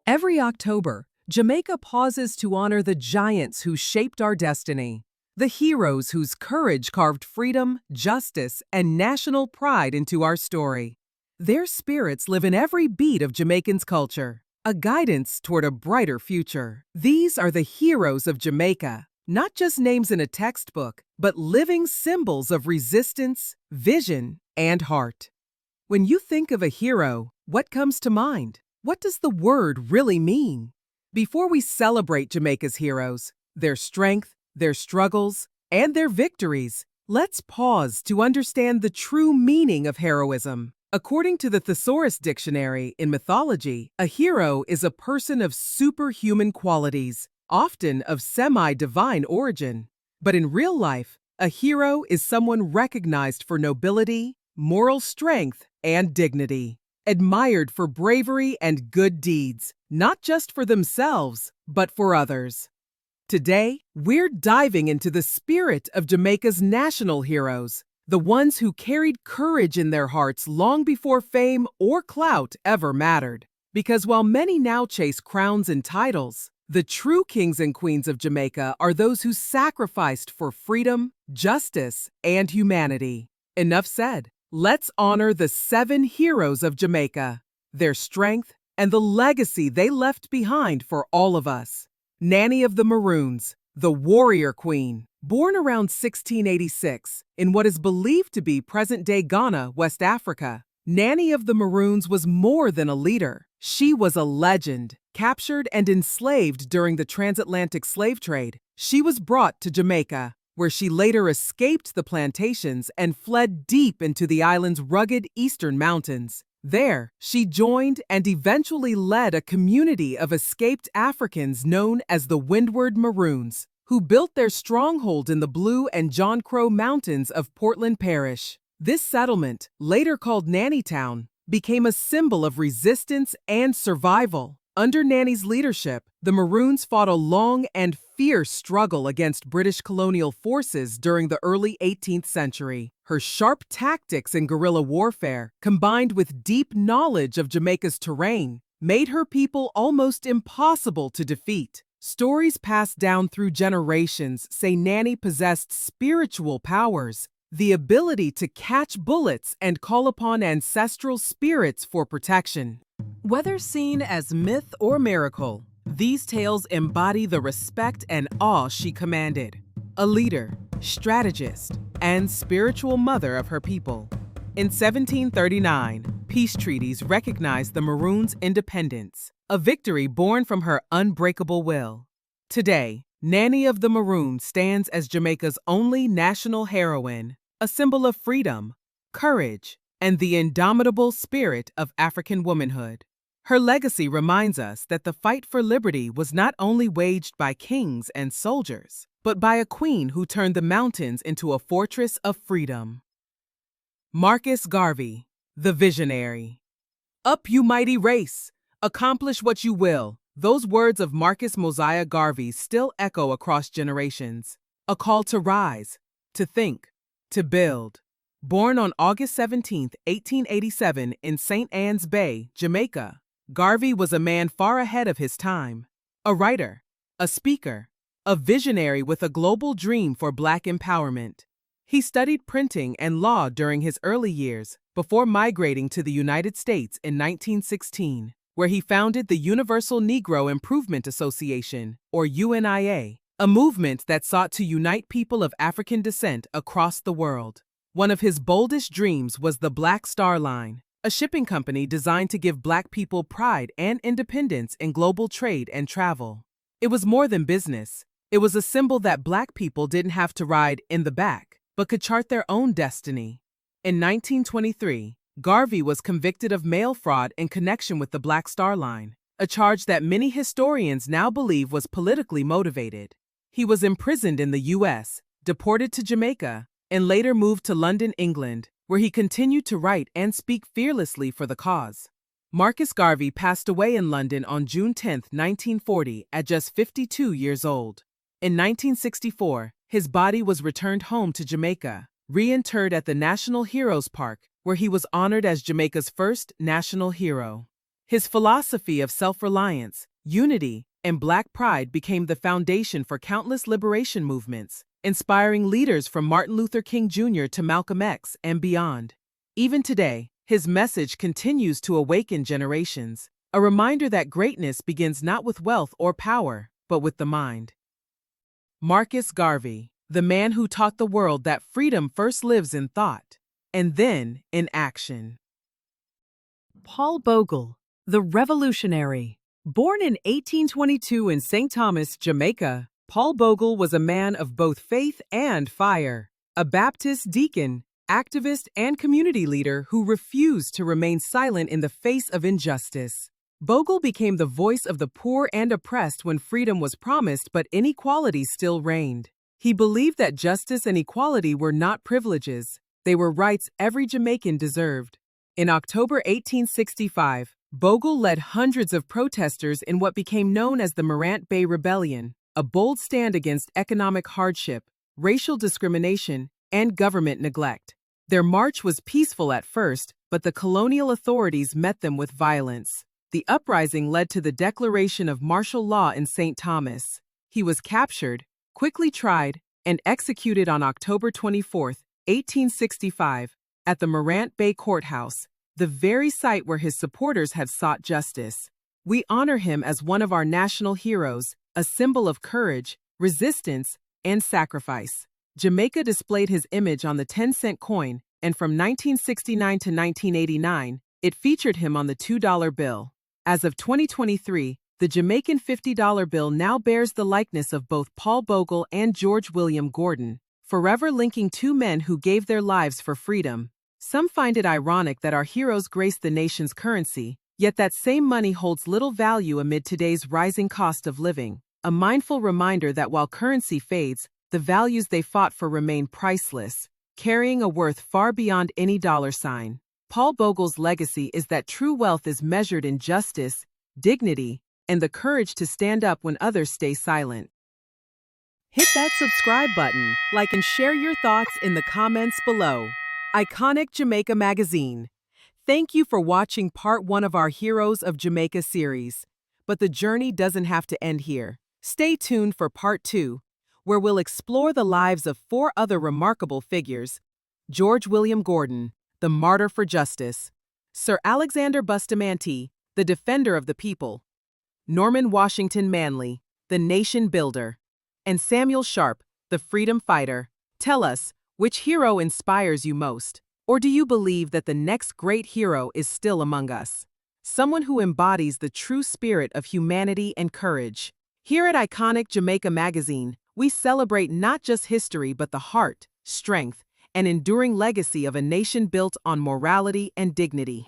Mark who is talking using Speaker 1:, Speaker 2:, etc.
Speaker 1: Every October, Jamaica pauses to honor the giants who shaped our destiny, the heroes whose courage carved freedom, justice, and national pride into our story. Their spirits live in every beat of Jamaicans' culture, a guidance toward a brighter future. These are the heroes of Jamaica, not just names in a textbook, but living symbols of resistance, vision, and heart. When you think of a hero, what comes to mind? What does the word really mean? Before we celebrate Jamaica's heroes, their strength, their struggles, and their victories, let's pause to understand the true meaning of heroism. According to the Thesaurus Dictionary, in mythology, a hero is a person of superhuman qualities, often of semi-divine origin. But in real life, a hero is someone recognized for nobility, moral strength, and dignity, admired for bravery and good deeds, not just for themselves, but for others. Today, we're diving into the spirit of Jamaica's national heroes, the ones who carried courage in their hearts long before fame or clout ever mattered. Because while many now chase crowns and titles, the true kings and queens of Jamaica are those who sacrificed for freedom, justice, and humanity. Enough said. Let's honor the 7 heroes of Jamaica, their strength, and the legacy they left behind for all of us. Nanny of the Maroons, the warrior queen. Born around 1686 in what is believed to be present-day Ghana, West Africa, Nanny of the Maroons was more than a leader. She was a legend. Captured and enslaved during the transatlantic slave trade, she was brought to Jamaica, where she later escaped the plantations and fled deep into the island's rugged eastern mountains. There, she joined and eventually led a community of escaped Africans known as the Windward Maroons, who built their stronghold in the Blue and John Crow Mountains of Portland Parish. This settlement, later called Nannytown, became a symbol of resistance and survival. Under Nanny's leadership, the Maroons fought a long and fierce struggle against British colonial forces during the early 18th century. Her sharp tactics in guerrilla warfare, combined with deep knowledge of Jamaica's terrain, made her people almost impossible to defeat. Stories passed down through generations say Nanny possessed spiritual powers, the ability to catch bullets and call upon ancestral spirits for protection. Whether seen as myth or miracle, these tales embody the respect and awe she commanded. A leader, strategist, and spiritual mother of her people. In 1739, peace treaties recognized the Maroons' independence, a victory born from her unbreakable will. Today, Nanny of the Maroons stands as Jamaica's only national heroine, a symbol of freedom, courage, and the indomitable spirit of African womanhood. Her legacy reminds us that the fight for liberty was not only waged by kings and soldiers, but by a queen who turned the mountains into a fortress of freedom. Marcus Garvey, the visionary. Up, you mighty race! Accomplish what you will. Those words of Marcus Mosiah Garvey still echo across generations. A call to rise, to think, to build. Born on August 17, 1887 in St. Ann's Bay, Jamaica, Garvey was a man far ahead of his time. A writer, a speaker, a visionary with a global dream for Black empowerment. He studied printing and law during his early years before migrating to the United States in 1916, where he founded the Universal Negro Improvement Association, or UNIA, a movement that sought to unite people of African descent across the world. One of his boldest dreams was the Black Star Line, a shipping company designed to give Black people pride and independence in global trade and travel. It was more than business. It was a symbol that Black people didn't have to ride in the back, but could chart their own destiny. In 1923, Garvey was convicted of mail fraud in connection with the Black Star Line, a charge that many historians now believe was politically motivated. He was imprisoned in the U.S., deported to Jamaica, and later moved to London, England, where he continued to write and speak fearlessly for the cause. Marcus Garvey passed away in London on June 10, 1940, at just 52 years old. In 1964, his body was returned home to Jamaica, reinterred at the National Heroes Park, where he was honored as Jamaica's first national hero. His philosophy of self-reliance, unity, and Black pride became the foundation for countless liberation movements, inspiring leaders from Martin Luther King Jr. to Malcolm X and beyond. Even today, his message continues to awaken generations, a reminder that greatness begins not with wealth or power, but with the mind. Marcus Garvey, the man who taught the world that freedom first lives in thought, and then in action. Paul Bogle, the revolutionary. Born in 1822 in St. Thomas, Jamaica, Paul Bogle was a man of both faith and fire. A Baptist deacon, activist, and community leader who refused to remain silent in the face of injustice. Bogle became the voice of the poor and oppressed when freedom was promised but inequality still reigned. He believed that justice and equality were not privileges, they were rights every Jamaican deserved. In October 1865, Bogle led hundreds of protesters in what became known as the Morant Bay Rebellion, a bold stand against economic hardship, racial discrimination, and government neglect. Their march was peaceful at first, but the colonial authorities met them with violence. The uprising led to the declaration of martial law in St. Thomas. He was captured, quickly tried, and executed on October 24, 1865, at the Morant Bay Courthouse, the very site where his supporters had sought justice. We honor him as one of our national heroes, a symbol of courage, resistance, and sacrifice. Jamaica displayed his image on the 10-cent coin, and from 1969 to 1989, it featured him on the $2 bill. As of 2023, the Jamaican $50 bill now bears the likeness of both Paul Bogle and George William Gordon, forever linking two men who gave their lives for freedom. Some find it ironic that our heroes graced the nation's currency, yet that same money holds little value amid today's rising cost of living, a mindful reminder that while currency fades, the values they fought for remain priceless, carrying a worth far beyond any dollar sign. Paul Bogle's legacy is that true wealth is measured in justice, dignity, and the courage to stand up when others stay silent. Hit that subscribe button, like and share your thoughts in the comments below. Iconic Jamaica Magazine. Thank you for watching part 1 of our Heroes of Jamaica series. But the journey doesn't have to end here. Stay tuned for part 2, where we'll explore the lives of 4 other remarkable figures: George William Gordon, the martyr for justice; Sir Alexander Bustamante, the defender of the people; Norman Washington Manley, the nation builder; and Samuel Sharp, the freedom fighter. Tell us, which hero inspires you most? Or do you believe that the next great hero is still among us? Someone who embodies the true spirit of humanity and courage. Here at Iconic Jamaica Magazine, we celebrate not just history but the heart, strength, and enduring legacy of a nation built on morality and dignity.